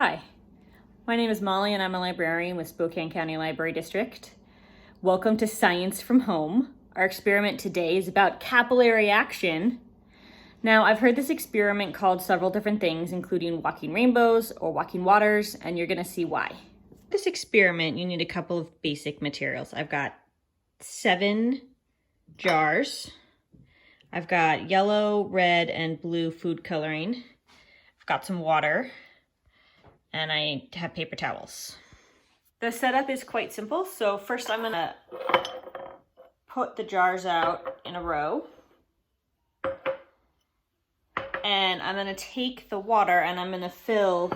Hi, my name is Molly and I'm a librarian with Spokane County Library District. Welcome to Science from Home. Our experiment today is about capillary action. Now, I've heard this experiment called several different things, including walking rainbows or walking waters, and you're gonna see why. This experiment, you need a couple of basic materials. I've got 7 jars. I've got yellow, red, and blue food coloring. I've got some water. And I have paper towels. The setup is quite simple. So first I'm gonna put the jars out in a row. And I'm gonna take the water and I'm gonna fill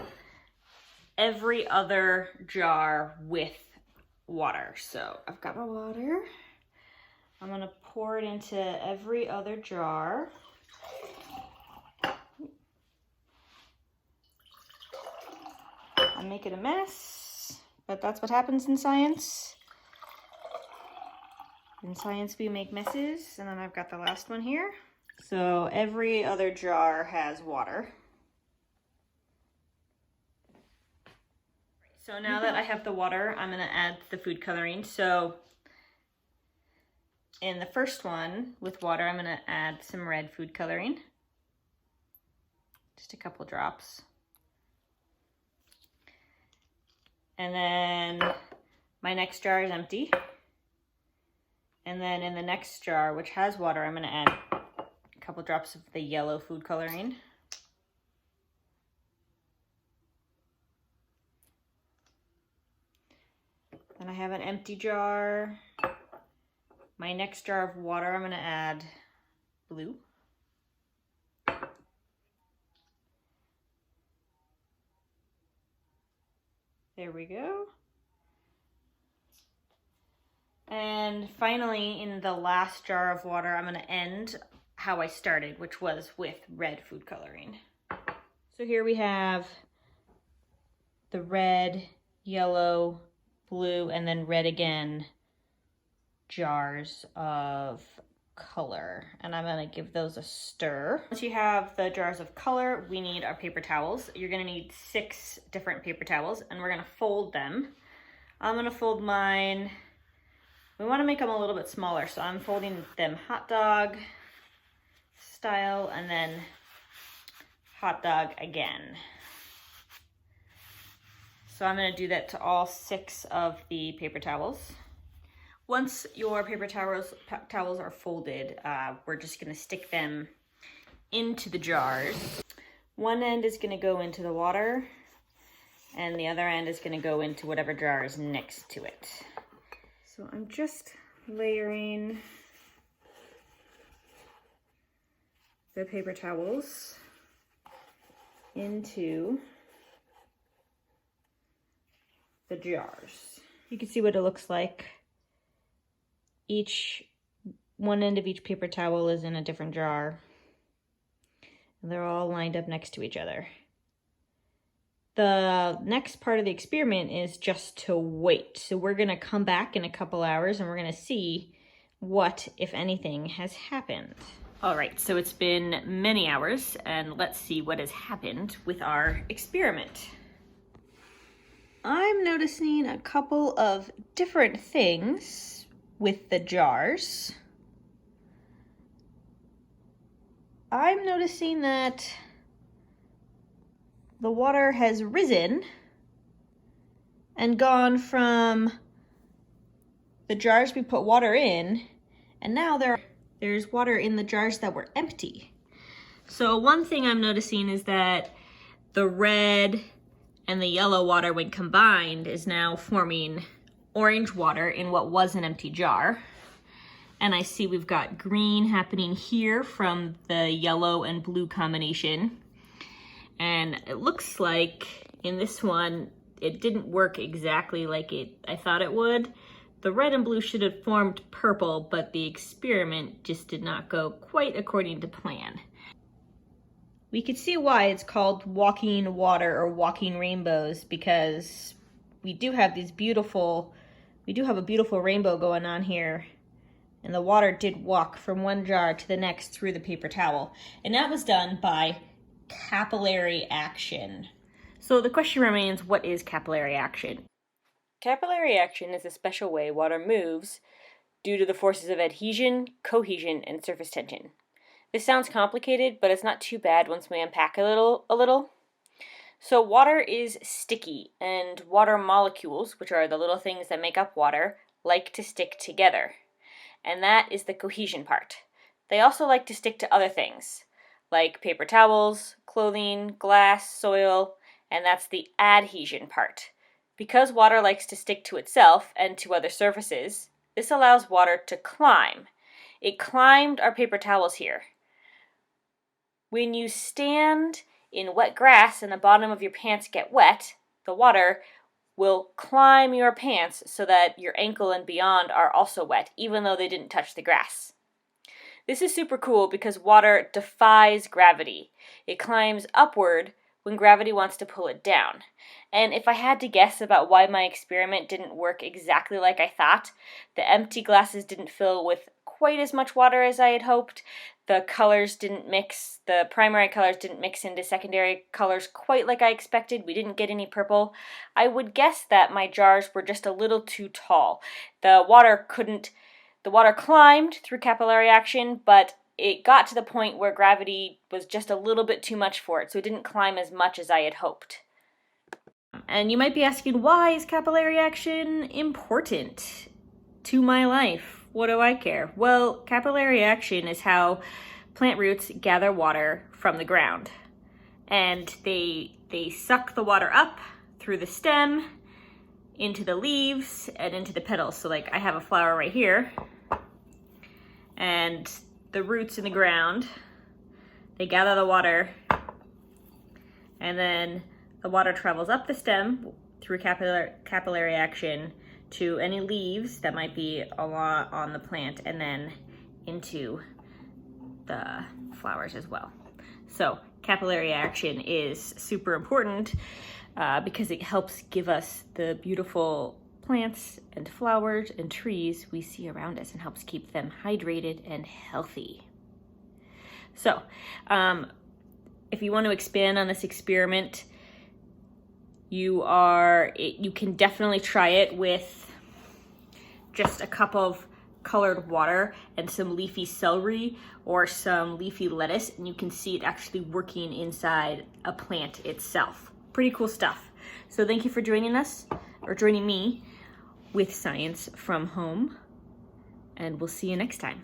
every other jar with water. So I've got my water. I'm gonna pour it into every other jar. I'm making a mess, but that's what happens in science. In science, we make messes, and then I've got the last one here. So every other jar has water. So now that I have the water, I'm gonna add the food coloring. So in the first one with water, I'm gonna add some red food coloring. Just a couple drops. And then my next jar is empty. And then in the next jar, which has water, I'm gonna add a couple drops of the yellow food coloring. Then I have an empty jar. My next jar of water, I'm gonna add blue. There we go. And finally, in the last jar of water, I'm gonna end how I started, which was with red food coloring. So here we have the red, yellow, blue, and then red again jars of color. And I'm gonna give those a stir. Once you have the jars of color, we need our paper towels. You're gonna need 6 different paper towels and we're gonna fold them. I'm gonna fold mine, we wanna make them a little bit smaller, so I'm folding them hot dog style and then hot dog again. So I'm gonna do that to all 6 of the paper towels. Once your paper towels are folded, we're just gonna stick them into the jars. One end is gonna go into the water and the other end is gonna go into whatever jar is next to it. So I'm just layering the paper towels into the jars. You can see what it looks like. One end of each paper towel is in a different jar. And they're all lined up next to each other. The next part of the experiment is just to wait. So we're gonna come back in a couple hours and we're gonna see what, if anything, has happened. All right, so it's been many hours and let's see what has happened with our experiment. I'm noticing a couple of different things with the jars. I'm noticing that the water has risen and gone from the jars we put water in, and now there's water in the jars that were empty. So one thing I'm noticing is that the red and the yellow water, when combined, is now forming orange water in what was an empty jar. And I see we've got green happening here from the yellow and blue combination. And it looks like in this one, it didn't work exactly like I thought it would. The red and blue should have formed purple, but the experiment just did not go quite according to plan. We could see why it's called walking water or walking rainbows, because we do have a beautiful rainbow going on here. And the water did walk from one jar to the next through the paper towel. And that was done by capillary action. So the question remains, what is capillary action? Capillary action is a special way water moves due to the forces of adhesion, cohesion, and surface tension. This sounds complicated, but it's not too bad once we unpack a little. So water is sticky, and water molecules, which are the little things that make up water, like to stick together. And that is the cohesion part. They also like to stick to other things, like paper towels, clothing, glass, soil, and that's the adhesion part. Because water likes to stick to itself and to other surfaces, this allows water to climb. It climbed our paper towels here. When you stand in wet grass and the bottom of your pants get wet, the water will climb your pants so that your ankle and beyond are also wet, even though they didn't touch the grass. This is super cool because water defies gravity. It climbs upward when gravity wants to pull it down. And if I had to guess about why my experiment didn't work exactly like I thought, the empty glasses didn't fill with quite as much water as I had hoped. The colors didn't mix, the primary colors didn't mix into secondary colors quite like I expected. We didn't get any purple. I would guess that my jars were just a little too tall. The water climbed through capillary action, but it got to the point where gravity was just a little bit too much for it, so it didn't climb as much as I had hoped. And you might be asking, why is capillary action important to my life? What do I care? Well, capillary action is how plant roots gather water from the ground. And they suck the water up through the stem, into the leaves, and into the petals. So like I have a flower right here, and the roots in the ground, they gather the water, and then the water travels up the stem through capillary action to any leaves that might be on the plant, and then into the flowers as well. So capillary action is super important because it helps give us the beautiful plants and flowers and trees we see around us and helps keep them hydrated and healthy. So if you want to expand on this experiment, you can definitely try it with just a cup of colored water and some leafy celery or some leafy lettuce, and you can see it actually working inside a plant itself. Pretty cool stuff. So thank you for joining us, or joining me, with Science from Home, and we'll see you next time.